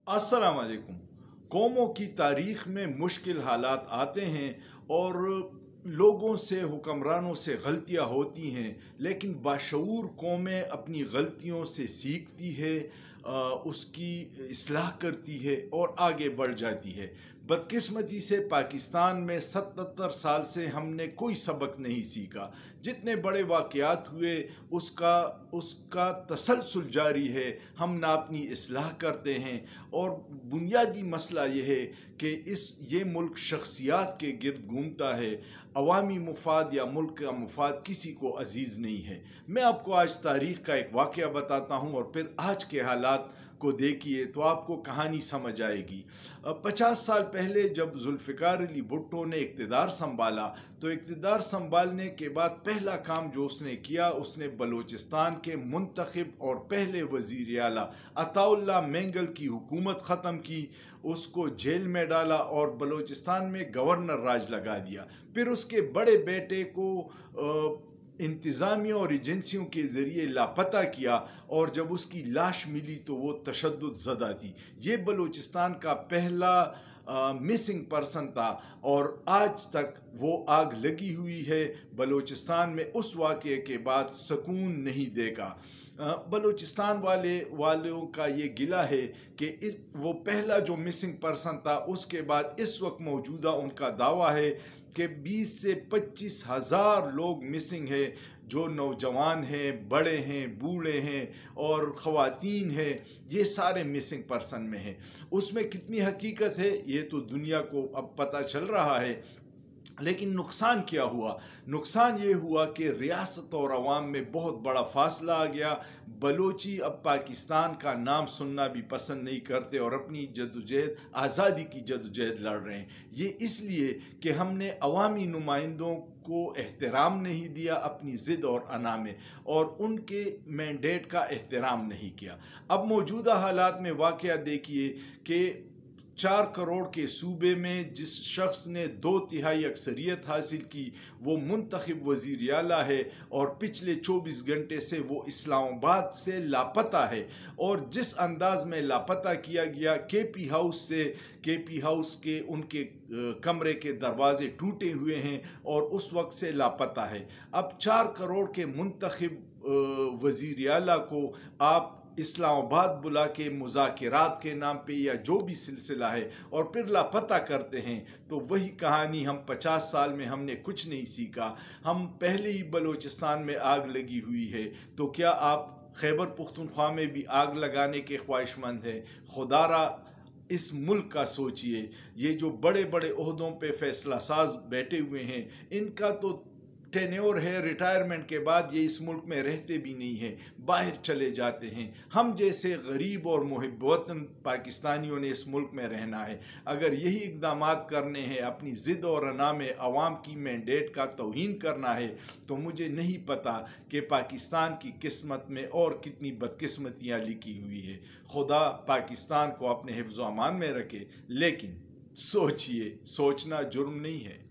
अस्सलाम वालेकुम। कौमों की तारीख़ में मुश्किल हालात आते हैं और लोगों से, हुक्मरानों से गलतियां होती हैं, लेकिन बाशऊर कौमें अपनी गलतियों से सीखती है, उसकी इस्लाह करती है और आगे बढ़ जाती है। बदकिस्मती से पाकिस्तान में 77 साल से हमने कोई सबक नहीं सीखा। जितने बड़े वाक़यात हुए उसका उसका तसलसल जारी है। हम ना अपनी इस्लाह करते हैं और बुनियादी मसला ये है कि ये मुल्क शख्सियात के गिर्द घूमता है। अवामी मुफाद या मुल्क का मुफाद किसी को अजीज़ नहीं है। मैं आपको आज तारीख़ का एक वाक़या बताता हूँ और फिर आज के हालात को देखिए तो आपको कहानी समझ आएगी। 50 साल पहले जब जुल्फ़िकार अली भुट्टो ने इक़्तिदार संभाला तो इक़्तिदार संभालने के बाद पहला काम जो उसने किया, उसने बलूचिस्तान के मुंतखब और पहले वज़ीर आला अताउल्लाह मेंगल की हुकूमत ख़त्म की, उसको जेल में डाला और बलूचिस्तान में गवर्नर राज लगा दिया। फिर उसके बड़े बेटे को इंतज़ामिया और एजेंसियों के ज़रिए लापता किया और जब उसकी लाश मिली तो वो तशद्दुद ज़दा थी। ये बलूचिस्तान का पहला मिसिंग पर्सन था और आज तक वो आग लगी हुई है। बलूचिस्तान में उस वाक़ये के बाद सुकून नहीं देगा। बलूचिस्तान वालों का ये गिला है कि वो पहला जो मिसिंग पर्सन था, उसके बाद इस वक्त मौजूदा उनका दावा है कि 20 से 25 हज़ार लोग मिसिंग हैं, जो नौजवान हैं, बड़े हैं, बूढ़े हैं और ख़वातीन हैं। ये सारे मिसिंग पर्सन में हैं। उसमें कितनी हकीकत है ये तो दुनिया को अब पता चल रहा है, लेकिन नुकसान क्या हुआ? नुकसान ये हुआ कि रियासत और अवाम में बहुत बड़ा फासला आ गया। बलोची अब पाकिस्तान का नाम सुनना भी पसंद नहीं करते और अपनी जदोजहद, आज़ादी की जदोजहद लड़ रहे हैं। ये इसलिए कि हमने अवामी नुमाइंदों को एहतराम नहीं दिया अपनी ज़िद और अना में, और उनके मैंडेट का एहतराम नहीं किया। अब मौजूदा हालात में वाक़या देखिए कि 4 करोड़ के सूबे में जिस शख्स ने 2/3 अक्सरियत हासिल की वो मुंतखब वज़ीर आला है और पिछले 24 घंटे से वो इस्लामाबाद से लापता है। और जिस अंदाज में लापता किया गया, केपी हाउस के उनके कमरे के दरवाजे टूटे हुए हैं और उस वक्त से लापता है। अब 4 करोड़ के मुंतखब वज़ीर आला को आप इस्लामाबाद बुला के मुज़ाकिरात के नाम पे या जो भी सिलसिला है और फिर लापता करते हैं, तो वही कहानी हम 50 साल में हमने कुछ नहीं सीखा। हम पहले ही बलूचिस्तान में आग लगी हुई है, तो क्या आप खैबर पुख्तनख्वा में भी आग लगाने के ख्वाहिशमंद हैं? खुदारा इस मुल्क का सोचिए। ये जो बड़े बड़े ओहदों पे फैसला साज बैठे हुए हैं, इनका तो टेन्योर है, रिटायरमेंट के बाद ये इस मुल्क में रहते भी नहीं हैं, बाहर चले जाते हैं। हम जैसे गरीब और मुहिब वतन पाकिस्तानियों ने इस मुल्क में रहना है। अगर यही इक़दामात करने हैं, अपनी ज़िद और अना में अवाम की मैंडेट का तौहीन करना है, तो मुझे नहीं पता कि पाकिस्तान की किस्मत में और कितनी बदकिस्मतियाँ लिखी हुई है। खुदा पाकिस्तान को अपने हिफ्ज़-ओ-अमान में रखे, लेकिन सोचिए, सोचना जुर्म नहीं है।